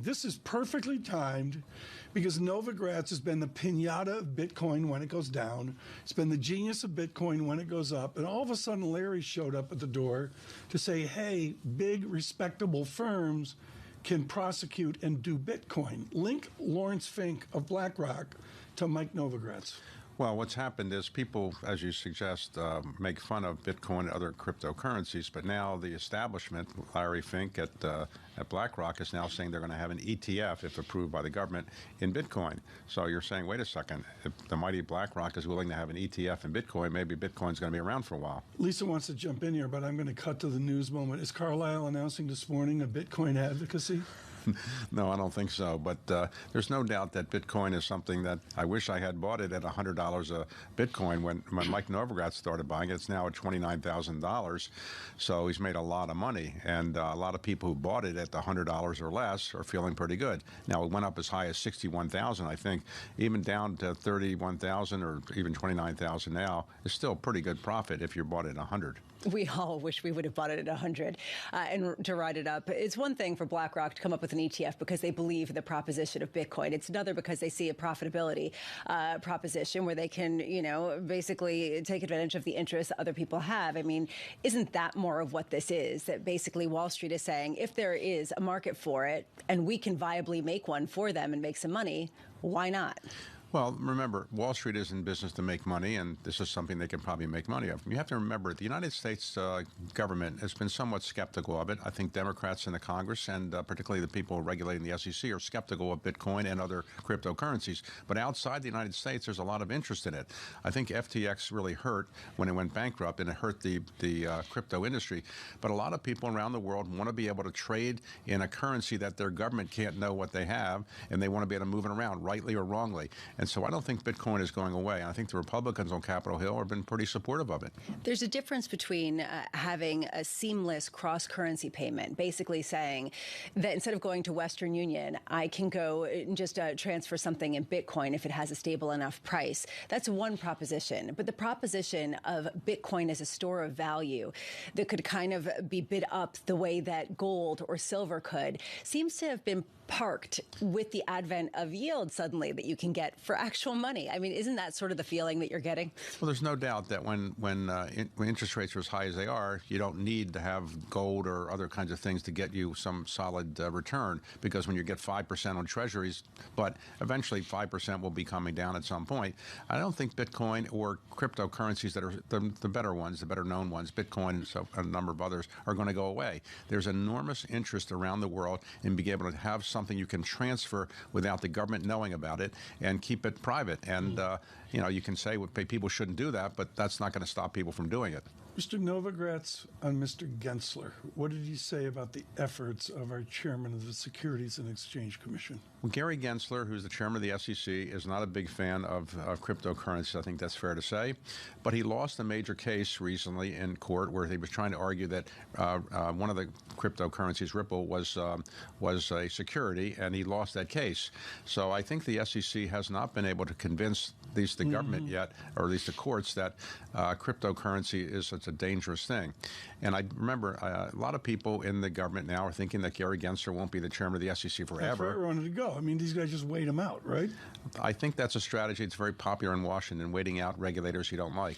This is perfectly timed because Novogratz has been the piñata of Bitcoin when it goes down. It's been the genius of Bitcoin when it goes up. And all of a sudden, Larry showed up at the door to say, hey, big, respectable firms can prosecute and do Bitcoin. Link Lawrence Fink of BlackRock to Mike Novogratz. Well, what's happened is people, as you suggest, make fun of Bitcoin and other cryptocurrencies, but now the establishment, Larry Fink at BlackRock, is now saying they're going to have an ETF, if approved by the government, in Bitcoin. So you're saying, wait a second, if the mighty BlackRock is willing to have an ETF in Bitcoin, maybe Bitcoin's going to be around for a while. Lisa wants to jump in here, but I'm going to cut to the news moment. Is Carlyle announcing this morning a Bitcoin advocacy? No, I don't think so. But there's no doubt that Bitcoin is something that I wish I had bought it at $100 a Bitcoin when Mike Novogratz started buying it. It's now at $29,000. So he's made a lot of money. And a lot of people who bought it at the $100 or less are feeling pretty good. Now, it went up as high as 61,000, I think. Even down to 31,000 or even 29,000 now is still pretty good profit if you bought it at 100. We all wish we would have bought it at 100 and to ride it up. It's one thing for BlackRock to come up with an ETF because they believe in the proposition of Bitcoin. It's another because they see a profitability proposition where they can, basically take advantage of the interests other people have. I mean, isn't that more of what this is? That basically Wall Street is saying, if there is a market for it and we can viably make one for them and make some money, why not? Well, remember, Wall Street is in business to make money, and this is something they can probably make money of. You have to remember, the United States government has been somewhat skeptical of it. I think Democrats in the Congress, and particularly the people regulating the SEC, are skeptical of Bitcoin and other cryptocurrencies. But outside the United States, there's a lot of interest in it. I think FTX really hurt when it went bankrupt, and it hurt the crypto industry. But a lot of people around the world want to be able to trade in a currency that their government can't know what they have, and they want to be able to move it around, rightly or wrongly. And so I don't think Bitcoin is going away. I think the Republicans on Capitol Hill have been pretty supportive of it. There's a difference between having a seamless cross-currency payment, basically saying that instead of going to Western Union, I can go and just transfer something in Bitcoin if it has a stable enough price. That's one proposition. But the proposition of Bitcoin as a store of value that could kind of be bid up the way that gold or silver could seems to have been parked with the advent of yield suddenly that you can get for actual money. I mean, isn't that sort of the feeling that you're getting? Well, there's no doubt that when interest rates are as high as they are, you don't need to have gold or other kinds of things to get you some solid return, because when you get 5% on treasuries, but eventually 5% will be coming down at some point. I don't think Bitcoin or cryptocurrencies that are the better ones, the better known ones, Bitcoin and so a number of others, are going to go away. There's enormous interest around the world in being able to have something you can transfer without the government knowing about it and keep it private. And, you can say people shouldn't do that, but that's not going to stop people from doing it. Mr. Novogratz on Mr. Gensler, what did he say about the efforts of our chairman of the Securities and Exchange Commission? Well, Gary Gensler, who's the chairman of the SEC, is not a big fan of cryptocurrencies. I think that's fair to say. But he lost a major case recently in court where he was trying to argue that one of the cryptocurrencies, Ripple, was a security, and he lost that case. So I think the SEC has not been able to convince at least the government yet, or at least the courts, that cryptocurrency is such a dangerous thing. And I remember a lot of people in the government now are thinking that Gary Gensler won't be the chairman of the SEC forever. That's where I wanted to go. I mean, these guys just wait him out, right? I think that's a strategy that's very popular in Washington, waiting out regulators you don't like.